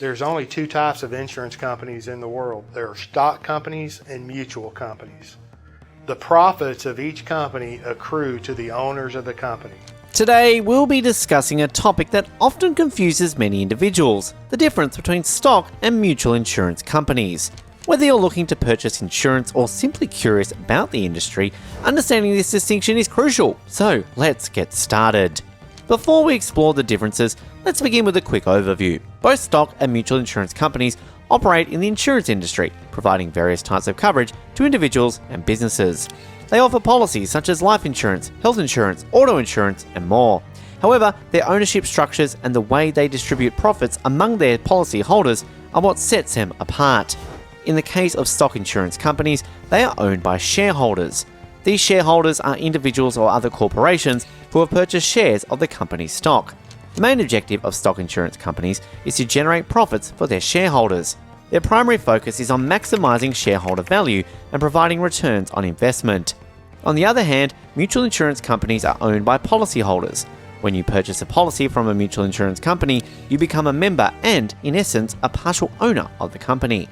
There's only two types of insurance companies in the world. There are stock companies and mutual companies. The profits of each company accrue to the owners of the company. Today, we'll be discussing a topic that often confuses many individuals: the difference between stock and mutual insurance companies. Whether you're looking to purchase insurance or simply curious about the industry, understanding this distinction is crucial. So let's get started. Before we explore the differences, let's begin with a quick overview. Both stock and mutual insurance companies operate in the insurance industry, providing various types of coverage to individuals and businesses. They offer policies such as life insurance, health insurance, auto insurance, and more. However, their ownership structures and the way they distribute profits among their policy holders are what sets them apart. In the case of stock insurance companies, they are owned by shareholders. These shareholders are individuals or other corporations who have purchased shares of the company's stock. The main objective of stock insurance companies is to generate profits for their shareholders. Their primary focus is on maximizing shareholder value and providing returns on investment. On the other hand, mutual insurance companies are owned by policyholders. When you purchase a policy from a mutual insurance company, you become a member and, in essence, a partial owner of the company.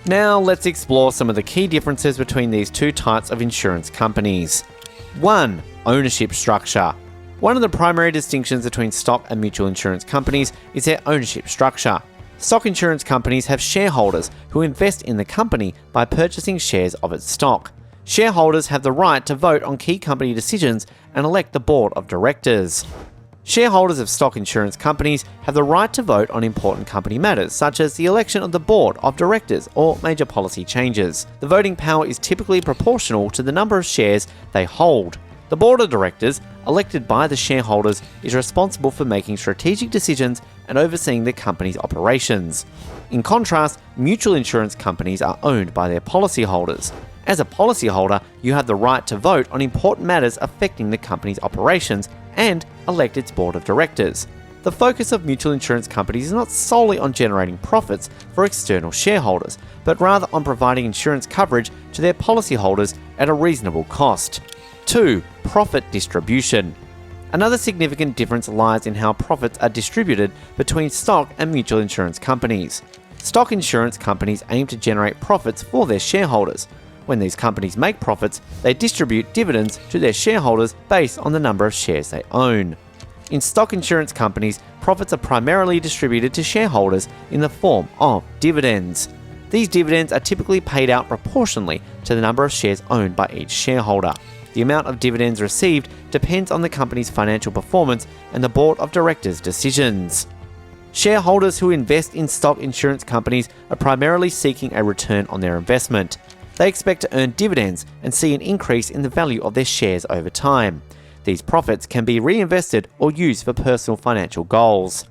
Now let's explore some of the key differences between these two types of insurance companies. 1. Ownership structure. One of the primary distinctions between stock and mutual insurance companies is their ownership structure. Stock insurance companies have shareholders who invest in the company by purchasing shares of its stock. Shareholders have the right to vote on key company decisions and elect the board of directors. Shareholders of stock insurance companies have the right to vote on important company matters, such as the election of the board of directors or major policy changes. The voting power is typically proportional to the number of shares they hold. The board of directors, elected by the shareholders, is responsible for making strategic decisions and overseeing the company's operations. In contrast, mutual insurance companies are owned by their policyholders. As a policyholder, you have the right to vote on important matters affecting the company's operations and elect its board of directors. The focus of mutual insurance companies is not solely on generating profits for external shareholders, but rather on providing insurance coverage to their policyholders at a reasonable cost. 2. Profit distribution. Another significant difference lies in how profits are distributed between stock and mutual insurance companies. Stock insurance companies aim to generate profits for their shareholders. When these companies make profits, they distribute dividends to their shareholders based on the number of shares they own. In stock insurance companies, profits are primarily distributed to shareholders in the form of dividends. These dividends are typically paid out proportionally to the number of shares owned by each shareholder. The amount of dividends received depends on the company's financial performance and the board of directors' decisions. Shareholders who invest in stock insurance companies are primarily seeking a return on their investment. They expect to earn dividends and see an increase in the value of their shares over time. These profits can be reinvested or used for personal financial goals.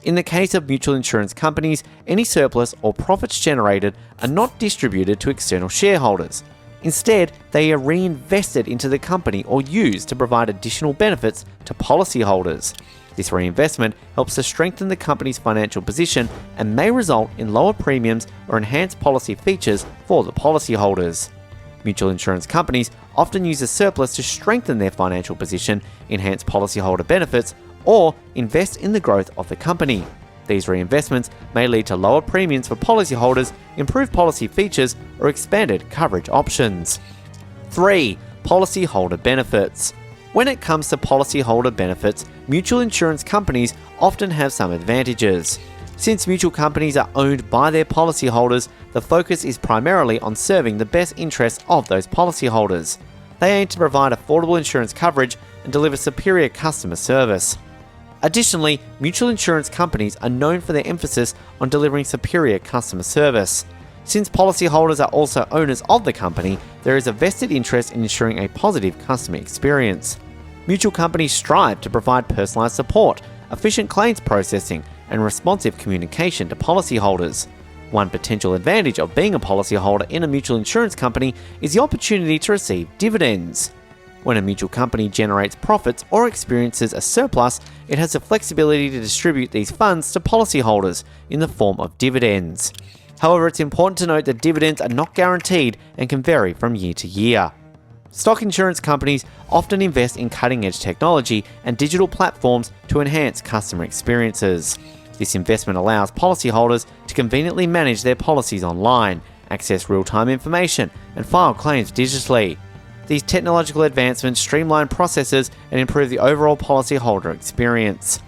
In the case of mutual insurance companies, any surplus or profits generated are not distributed to external shareholders. Instead, they are reinvested into the company or used to provide additional benefits to policyholders. This reinvestment helps to strengthen the company's financial position and may result in lower premiums or enhanced policy features for the policyholders. Mutual insurance companies often use a surplus to strengthen their financial position, enhance policyholder benefits, or invest in the growth of the company. These reinvestments may lead to lower premiums for policyholders, improved policy features, or expanded coverage options. 3. Policyholder benefits. When it comes to policyholder benefits, mutual insurance companies often have some advantages. Since mutual companies are owned by their policyholders, the focus is primarily on serving the best interests of those policyholders. They aim to provide affordable insurance coverage and deliver superior customer service. Additionally, mutual insurance companies are known for their emphasis on delivering superior customer service. Since policyholders are also owners of the company, there is a vested interest in ensuring a positive customer experience. Mutual companies strive to provide personalized support, efficient claims processing, and responsive communication to policyholders. One potential advantage of being a policyholder in a mutual insurance company is the opportunity to receive dividends. When a mutual company generates profits or experiences a surplus, it has the flexibility to distribute these funds to policyholders in the form of dividends. However, it's important to note that dividends are not guaranteed and can vary from year to year. Stock insurance companies often invest in cutting-edge technology and digital platforms to enhance customer experiences. This investment allows policyholders to conveniently manage their policies online, access real-time information, and file claims digitally. These technological advancements streamline processes and improve the overall policyholder experience.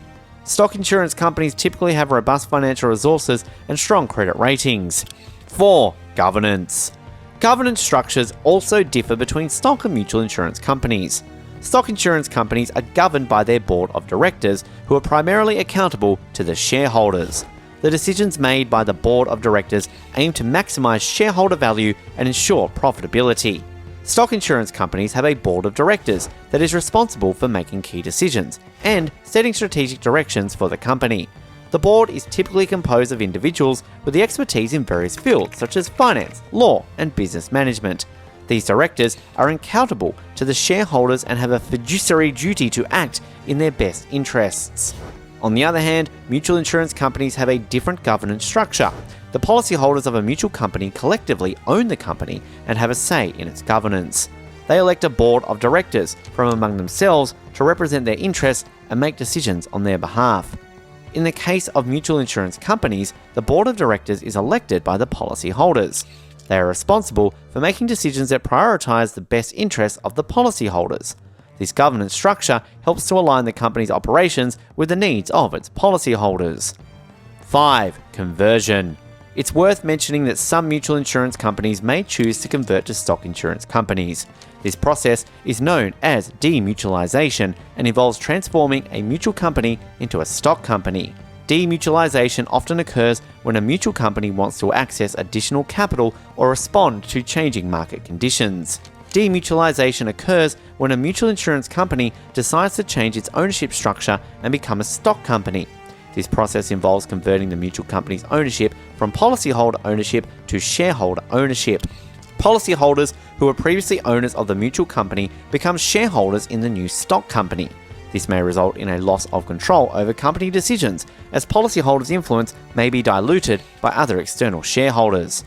Stock insurance companies typically have robust financial resources and strong credit ratings. 4. Governance. Governance structures also differ between stock and mutual insurance companies. Stock insurance companies are governed by their board of directors, who are primarily accountable to the shareholders. The decisions made by the board of directors aim to maximize shareholder value and ensure profitability. Stock insurance companies have a board of directors that is responsible for making key decisions and setting strategic directions for the company. The board is typically composed of individuals with the expertise in various fields such as finance, law, and business management. These directors are accountable to the shareholders and have a fiduciary duty to act in their best interests. On the other hand, mutual insurance companies have a different governance structure. The policyholders of a mutual company collectively own the company and have a say in its governance. They elect a board of directors from among themselves to represent their interests and make decisions on their behalf. In the case of mutual insurance companies, the board of directors is elected by the policyholders. They are responsible for making decisions that prioritize the best interests of the policyholders. This governance structure helps to align the company's operations with the needs of its policyholders. 5. Conversion. It's worth mentioning that some mutual insurance companies may choose to convert to stock insurance companies. This process is known as demutualization and involves transforming a mutual company into a stock company. Demutualization often occurs when a mutual company wants to access additional capital or respond to changing market conditions. Demutualization occurs when a mutual insurance company decides to change its ownership structure and become a stock company. This process involves converting the mutual company's ownership from policyholder ownership to shareholder ownership. Policyholders who were previously owners of the mutual company become shareholders in the new stock company. This may result in a loss of control over company decisions, as policyholders' influence may be diluted by other external shareholders.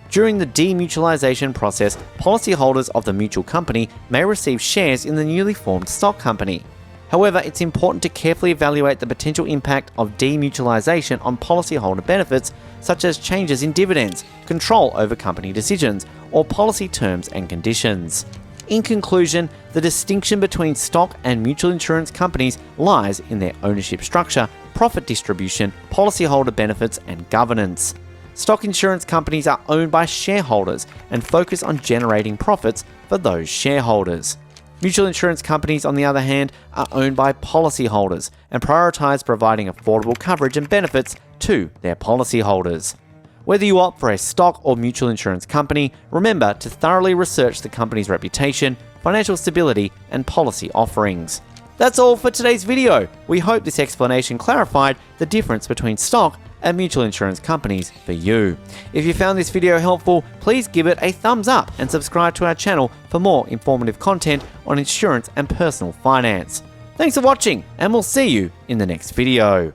During the demutualization process, policyholders of the mutual company may receive shares in the newly formed stock company. However, it's important to carefully evaluate the potential impact of demutualization on policyholder benefits, such as changes in dividends, control over company decisions, or policy terms and conditions. In conclusion, the distinction between stock and mutual insurance companies lies in their ownership structure, profit distribution, policyholder benefits, and governance. Stock insurance companies are owned by shareholders and focus on generating profits for those shareholders. Mutual insurance companies, on the other hand, are owned by policyholders and prioritize providing affordable coverage and benefits to their policyholders. Whether you opt for a stock or mutual insurance company, remember to thoroughly research the company's reputation, financial stability, and policy offerings. That's all for today's video. We hope this explanation clarified the difference between stock and mutual insurance companies for you. If you found this video helpful, please give it a thumbs up and subscribe to our channel for more informative content on insurance and personal finance. Thanks for watching, and we'll see you in the next video.